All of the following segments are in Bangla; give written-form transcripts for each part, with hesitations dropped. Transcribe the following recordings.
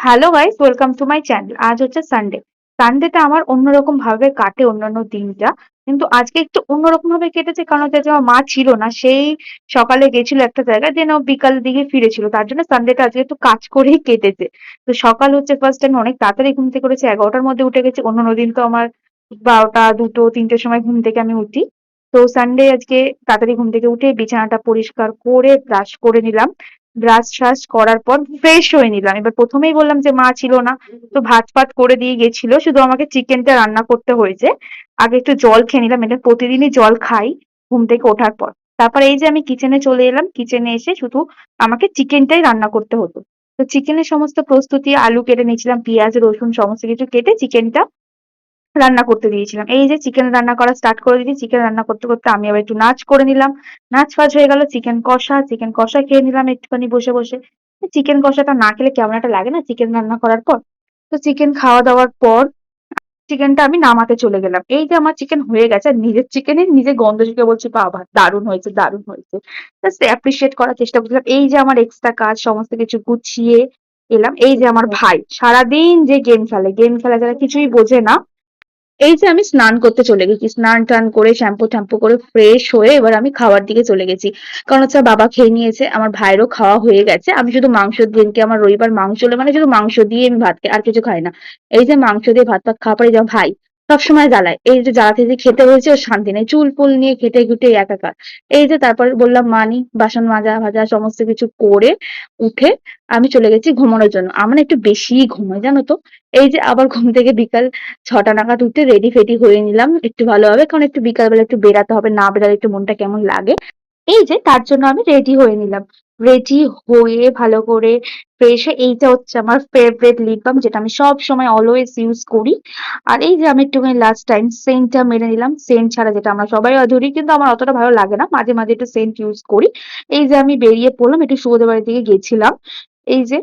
Hello guys, welcome to my channel. আজ হচ্ছে সানডে। সানডেটা আমার অন্যরকম ভাবে কাটে অন্যান্য দিনটা, কিন্তু আজকে একটু অন্যরকম ভাবে কেটেছে কারণ হচ্ছে যে আমার মা ছিল না। সেই সকালে গেছিল একটা জায়গায়, দেন ও বিকাল দিকে ফিরেছিল, তার জন্য সানডেটা আজকে একটু কাজ করেই কেটেছে। তো সকাল হচ্ছে ফার্স্ট আমি অনেক তাড়াতাড়ি ঘুম থেকে উঠেছি, 11টার মধ্যে উঠে গেছি। অন্যান্য দিন তো আমার 12টা 2টো 3টের সময় ঘুম থেকে আমি উঠি। তো সানডে আজকে তাড়াতাড়ি ঘুম থেকে উঠে বিছানাটা পরিষ্কার করে ব্রাশ করে নিলাম। ব্রাশ ট্রাশ করার পর ফ্রেশ হয়ে নিলাম। এবার প্রথমেই বললাম যে মা ছিল না, তো ভাত ফাত করে দিয়ে গেছিল, শুধু আমাকে চিকেনটা রান্না করতে হয়েছে। আগে একটু জল খেয়ে নিলাম, এটা প্রতিদিনই জল খাই ঘুম থেকে ওঠার পর। তারপর এই যে আমি কিচেনে চলে এলাম, কিচেনে এসে শুধু আমাকে চিকেনটাই রান্না করতে হতো। তো চিকেনের সমস্ত প্রস্তুতি, আলু কেটে নিয়েছিলাম, পেঁয়াজ রসুন সমস্ত কিছু কেটে চিকেনটা রান্না করতে দিয়েছিলাম। এই যে চিকেন রান্না করা স্টার্ট করে দিয়েছি। চিকেন রান্না করতে করতে আমি আবার একটু নাচ করে নিলাম। নাচ ফাচ হয়ে গেল। চিকেন কষা খেয়ে নিলাম একটুখানি বসে বসে। চিকেন কষাটা না খেলে কেমন একটা লাগে না চিকেন রান্না করার পর। তো চিকেন খাওয়া দাওয়ার পর চিকেনটা আমি নামাতে চলে গেলাম। এই যে আমার চিকেন হয়ে গেছে, আর নিজের চিকেনের নিজে গন্ধ শুকে বলছি বাবা দারুণ হয়েছে, দারুণ হয়েছে। জাস্ট অ্যাপ্রিসিয়েট করার চেষ্টা করছিলাম। এই যে আমার এক্সট্রা কাজ সমস্ত কিছু গুছিয়ে এলাম। এই যে আমার ভাই সারাদিন যে গেম খেলা যারা কিছুই বোঝে না। এই যে আমি স্নান করতে চলে গেছি। স্নান টান করে শ্যাম্পু-ট্যাম্পু করে ফ্রেশ হয়ে এবার আমি খাওয়ার দিকে চলে গেছি। কারণ হচ্ছে বাবা খেয়ে নিয়েছে, আমার ভাইয়েরও খাওয়া হয়ে গেছে। আমি শুধু মাংস দিনকে আমার রবিবার মাংস হলে মানে শুধু মাংস দিয়ে আমি ভাত খাই, আর কিছু খাই না। এই যে মাংস দিয়ে ভাত ফাত খাওয়ার পরে যা ভাই সবসময় জ্বালায়। এই যে জ্বালাতে যে খেতে হয়েছে ওর শান্তি নেই। চুল ফুল নিয়ে খেটে খুটে একাকার। এই যে তারপর বললাম মানি বাসন মাজা ভাজা সমস্ত কিছু করে উঠে আমি চলে গেছি ঘুমানোর জন্য। আমার না একটু বেশিই ঘুমাই জানো তো। এই যে আবার ঘুম থেকে বিকাল 6টা নাগাদ উঠে রেডি ফেডি হয়ে নিলাম একটু ভালোভাবে, কারণ একটু বিকালবেলা একটু বেরাতে হবে, না বেরালে একটু মনটা কেমন লাগে। এই যে তার জন্য আমি রেডি হয়ে নিলাম। রেডি হয়ে ভালো করে ফ্রেশ হয়ে এইটা হচ্ছে আমার ফেভারিট লিপ বাম, যেটা আমি সব সময় অলওয়েজ ইউজ করি। আর এই যে আমি একটুখানি লাস্ট টাইম সেন্টটা মেরে নিলাম। সেন্ট ছাড়া যেটা আমরা সবাই অধরি, কিন্তু আমার অতটা ভালো লাগে না, মাঝে মাঝে একটু সেন্ট ইউজ করি। এই যে আমি বেরিয়ে পড়লাম, একটু সুগন্ধ বাড়ির দিকে গেছিলাম। এই যে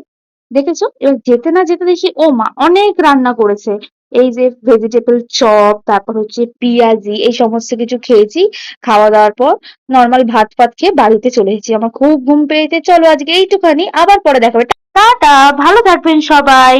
দেখেছো, এবার যেতে না যেতে দেখি ও মা অনেক রান্না করেছে। এই যে ভেজিটেবল চপ, তারপর হচ্ছে পিঁয়াজি, এই সমস্ত কিছু খেয়েছি। খাওয়া দাওয়ার পর নর্মাল ভাত ফাত খেয়ে বাড়িতে চলে এসেছি। আমার খুব ঘুম পেয়েছে। চলো আজকে এইটুখানি, আবার পরে দেখা হবে। টাটা, ভালো থাকবেন সবাই।